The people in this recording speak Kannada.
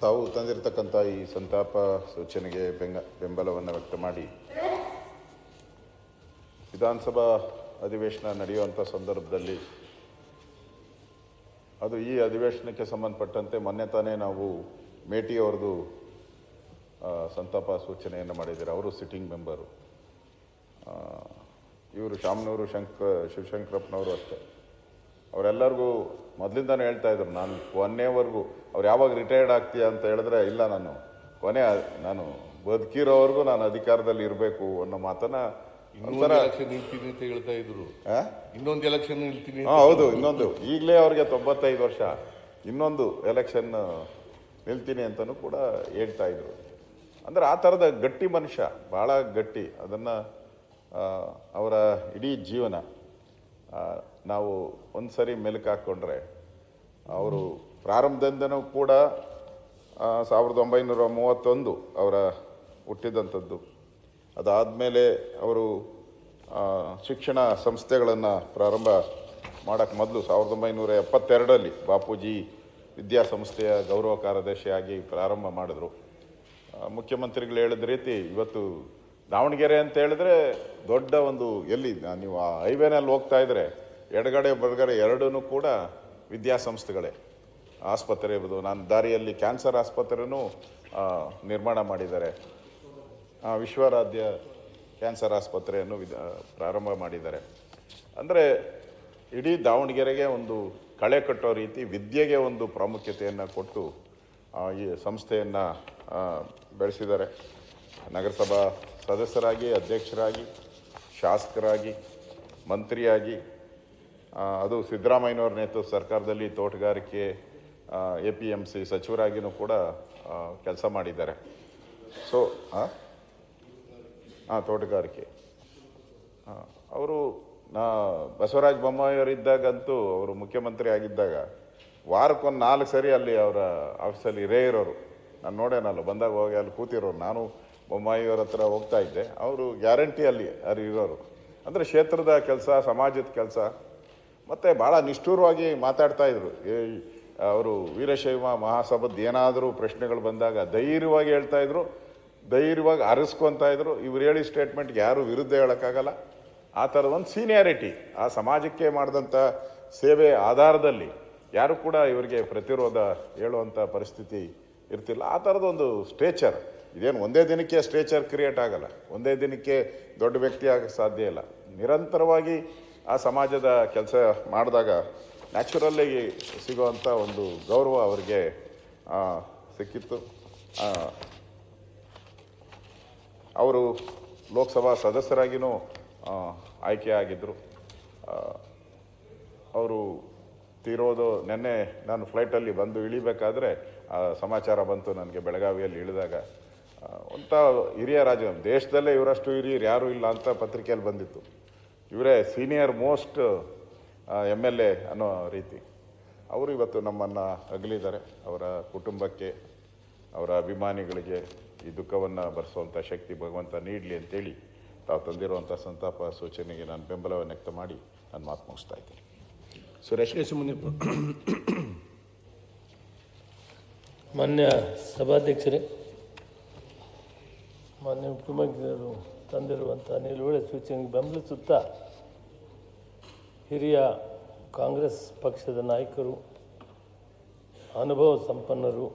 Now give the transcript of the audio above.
ತಾವು ತಂದಿರತಕ್ಕಂಥ ಈ ಸಂತಾಪ ಸೂಚನೆಗೆ ಬೆಂಬಲವನ್ನು ವ್ಯಕ್ತ ಮಾಡಿ ವಿಧಾನಸಭಾ ಅಧಿವೇಶನ ನಡೆಯುವಂಥ ಸಂದರ್ಭದಲ್ಲಿ ಅದು ಈ ಅಧಿವೇಶನಕ್ಕೆ ಸಂಬಂಧಪಟ್ಟಂತೆ ಮೊನ್ನೆ ತಾನೇ ನಾವು ಮೇಟಿಯವರದು ಸಂತಾಪ ಸೂಚನೆಯನ್ನು ಮಾಡಿದ್ದಾರೆ. ಅವರು ಸಿಟ್ಟಿಂಗ್ ಮೆಂಬರು. ಇವರು ಶಾಮನೂರು ಶಿವಶಂಕರಪ್ಪನವರು ಅಷ್ಟೇ. ಅವರೆಲ್ಲರಿಗೂ ಮೊದಲಿಂದಾನೇ ಹೇಳ್ತಾ ಇದ್ರು, ನಾನು ಕೊನೆವರೆಗೂ ಅವ್ರು ಯಾವಾಗ ರಿಟೈರ್ಡ್ ಆಗ್ತೀಯ ಅಂತ ಹೇಳಿದ್ರೆ, ಇಲ್ಲ ನಾನು ಬದುಕಿರೋವರೆಗೂ ನಾನು ಅಧಿಕಾರದಲ್ಲಿ ಇರಬೇಕು ಅನ್ನೋ ಮಾತನ್ನ ಹೇಳ್ತಾ ಇದ್ರು. ಇನ್ನೊಂದು ಎಲೆಕ್ಷನ್ ನಿಲ್ತೀನಿ. ಹೌದು, ಇನ್ನೊಂದು ಈಗಲೇ ಅವ್ರಿಗೆ 95 ವರ್ಷ, ಇನ್ನೊಂದು ಎಲೆಕ್ಷನ್ ನಿಲ್ತೀನಿ ಅಂತಲೂ ಕೂಡ ಹೇಳ್ತಾ ಇದ್ರು. ಅಂದ್ರೆ ಆ ಥರದ ಗಟ್ಟಿ ಮನುಷ್ಯ, ಭಾಳ ಗಟ್ಟಿ. ಅದನ್ನು ಅವರ ಇಡೀ ಜೀವನ ನಾವು ಒಂದು ಸರಿ ಮೆಲುಕು ಹಾಕ್ಕೊಂಡ್ರೆ, ಅವರು ಪ್ರಾರಂಭದಿಂದನೂ ಕೂಡ 1931 ಅವರ ಹುಟ್ಟಿದಂಥದ್ದು. ಅದಾದಮೇಲೆ ಅವರು ಶಿಕ್ಷಣ ಸಂಸ್ಥೆಗಳನ್ನು ಪ್ರಾರಂಭ ಮಾಡೋಕ್ಕೆ ಮೊದಲು 1972ರಲ್ಲಿ ಬಾಪೂಜಿ ವಿದ್ಯಾಸಂಸ್ಥೆಯ ಗೌರವ ಕಾರ್ಯದರ್ಶಿಯಾಗಿ ಪ್ರಾರಂಭ ಮಾಡಿದ್ರು. ಮುಖ್ಯಮಂತ್ರಿಗಳು ಹೇಳಿದ ರೀತಿ ಇವತ್ತು ದಾವಣಗೆರೆ ಅಂತ ಹೇಳಿದ್ರೆ ದೊಡ್ಡ ಒಂದು, ಎಲ್ಲಿ ನೀವು ಆ ಹೈವೇನಲ್ಲಿ ಹೋಗ್ತಾ ಇದ್ರೆ ಎಡಗಡೆ ಬಲಗಡೆ ಎರಡೂ ಕೂಡ ವಿದ್ಯಾಸಂಸ್ಥೆಗಳೇ. ಆಸ್ಪತ್ರೆ ಇರ್ಬೋದು, ನಾನು ದಾರಿಯಲ್ಲಿ ಕ್ಯಾನ್ಸರ್ ಆಸ್ಪತ್ರೆನೂ ನಿರ್ಮಾಣ ಮಾಡಿದ್ದಾರೆ. ವಿಶ್ವರಾಧ್ಯ ಕ್ಯಾನ್ಸರ್ ಆಸ್ಪತ್ರೆಯನ್ನು ಪ್ರಾರಂಭ ಮಾಡಿದ್ದಾರೆ. ಅಂದರೆ ಇಡೀ ದಾವಣಗೆರೆಗೆ ಒಂದು ಕಳೆ ಕಟ್ಟೋ ರೀತಿ ವಿದ್ಯೆಗೆ ಒಂದು ಪ್ರಾಮುಖ್ಯತೆಯನ್ನು ಕೊಟ್ಟು ಈ ಸಂಸ್ಥೆಯನ್ನು ಬೆಳೆಸಿದ್ದಾರೆ. ನಗರಸಭಾ ಸದಸ್ಯರಾಗಿ, ಅಧ್ಯಕ್ಷರಾಗಿ, ಶಾಸಕರಾಗಿ, ಮಂತ್ರಿಯಾಗಿ, ಅದು ಸಿದ್ದರಾಮಯ್ಯನವ್ರ ನೇತೃತ್ವ ಸರ್ಕಾರದಲ್ಲಿ ತೋಟಗಾರಿಕೆ APMC ಸಚಿವರಾಗಿಯೂ ಕೂಡ ಕೆಲಸ ಮಾಡಿದ್ದಾರೆ. ಸೊ ತೋಟಗಾರಿಕೆ ಅವರು ಬಸವರಾಜ ಬೊಮ್ಮಾಯಿಯವರಿದ್ದಾಗಂತೂ, ಅವರು ಮುಖ್ಯಮಂತ್ರಿ ಆಗಿದ್ದಾಗ ವಾರಕ್ಕೊಂದು 4 ಸರಿ ಅಲ್ಲಿ ಅವರ ಆಫೀಸಲ್ಲಿ ಇರೋರು. ನಾನು ನೋಡೇನಲ್ಲ, ಬಂದಾಗ ಹೋಗಿ ಅಲ್ಲಿ ಕೂತಿರೋರು. ನಾನು ಬೊಮ್ಮಾಯಿಯವರ ಹತ್ರ ಹೋಗ್ತಾ ಇದ್ದೆ, ಅವರು ಗ್ಯಾರಂಟಿ ಅಲ್ಲಿ ಇರೋರು. ಅಂದರೆ ಕ್ಷೇತ್ರದ ಕೆಲಸ, ಸಮಾಜದ ಕೆಲಸ, ಮತ್ತು ಭಾಳ ನಿಷ್ಠೂರವಾಗಿ ಮಾತಾಡ್ತಾಯಿದ್ರು. ಅವರು ವೀರಶೈವ ಮಹಾಸಭಾದ ಏನಾದರೂ ಪ್ರಶ್ನೆಗಳು ಬಂದಾಗ ಧೈರ್ಯವಾಗಿ ಹೇಳ್ತಾಯಿದ್ರು, ಧೈರ್ಯವಾಗಿ ಅರಸ್ಕೊತಾ ಇದ್ರು. ಇವ್ರು ಹೇಳಿ ಸ್ಟೇಟ್ಮೆಂಟ್ಗೆ ಯಾರು ವಿರುದ್ಧ ಹೇಳೋಕ್ಕಾಗಲ್ಲ. ಆ ಥರದ ಒಂದು ಸೀನಿಯಾರಿಟಿ, ಆ ಸಮಾಜಕ್ಕೆ ಮಾಡಿದಂಥ ಸೇವೆ ಆಧಾರದಲ್ಲಿ ಯಾರು ಕೂಡ ಇವರಿಗೆ ಪ್ರತಿರೋಧ ಹೇಳುವಂಥ ಪರಿಸ್ಥಿತಿ ಇರ್ತಿಲ್ಲ. ಆ ಥರದೊಂದು ಸ್ಟ್ರೇಚರ್, ಇದೇನು ಒಂದೇ ದಿನಕ್ಕೆ ಸ್ಟ್ರೇಚರ್ ಕ್ರಿಯೇಟ್ ಆಗಲ್ಲ, ಒಂದೇ ದಿನಕ್ಕೆ ದೊಡ್ಡ ವ್ಯಕ್ತಿ ಆಗಕ್ಕೆ ಸಾಧ್ಯ ಇಲ್ಲ. ನಿರಂತರವಾಗಿ ಆ ಸಮಾಜದ ಕೆಲಸ ಮಾಡಿದಾಗ ನ್ಯಾಚುರಲ್ಲಾಗಿ ಸಿಗುವಂಥ ಒಂದು ಗೌರವ ಅವರಿಗೆ ಸಿಕ್ಕಿತ್ತು. ಅವರು ಲೋಕಸಭಾ ಸದಸ್ಯರಾಗಿಯೂ ಆಯ್ಕೆಯಾಗಿದ್ದರು. ಅವರು ತೀರೋದು ನೆನ್ನೆ ನಾನು ಫ್ಲೈಟಲ್ಲಿ ಬಂದು ಇಳಿಬೇಕಾದ್ರೆ ಸಮಾಚಾರ ಬಂತು ನನಗೆ. ಬೆಳಗಾವಿಯಲ್ಲಿ ಇಳಿದಾಗ ಒಂಥ ಹಿರಿಯ ದೇಶದಲ್ಲೇ ಇವರಷ್ಟು ಹಿರಿಯರು ಯಾರೂ ಇಲ್ಲ ಅಂತ ಪತ್ರಿಕೆಯಲ್ಲಿ ಬಂದಿತ್ತು. ಇವರೇ ಸೀನಿಯರ್ ಮೋಸ್ಟ್ MLA ಅನ್ನೋ ರೀತಿ ಅವರು ಇವತ್ತು ನಮ್ಮನ್ನು ಅಗಲಿದ್ದಾರೆ. ಅವರ ಕುಟುಂಬಕ್ಕೆ, ಅವರ ಅಭಿಮಾನಿಗಳಿಗೆ ಈ ದುಃಖವನ್ನು ಭರಿಸುವಂಥ ಶಕ್ತಿ ಭಗವಂತ ನೀಡಲಿ ಅಂತೇಳಿ ತಾವು ತಂದಿರುವಂಥ ಸಂತಾಪ ಸೂಚನೆಗೆ ನಾನು ಬೆಂಬಲವನ್ನು ವ್ಯಕ್ತ ಮಾಡಿ ನಾನು ಮಾತು ಮುಗಿಸ್ತಾ ಇದ್ದೀನಿ. ಸುರೇಶ್ ಮಾನ್ಯ ಸಭಾಧ್ಯಕ್ಷರೇ, ಮಾನ್ಯ ಮುಖ್ಯಮಂತ್ರಿಗಳು ತಂದಿರುವಂಥ ನಿಲುವಳಿ ಸೂಚನೆಗೆ ಬೆಂಬಲಿಸುತ್ತಾ ಹಿರಿಯ ಕಾಂಗ್ರೆಸ್ ಪಕ್ಷದ ನಾಯಕರು, ಅನುಭವ ಸಂಪನ್ನರು,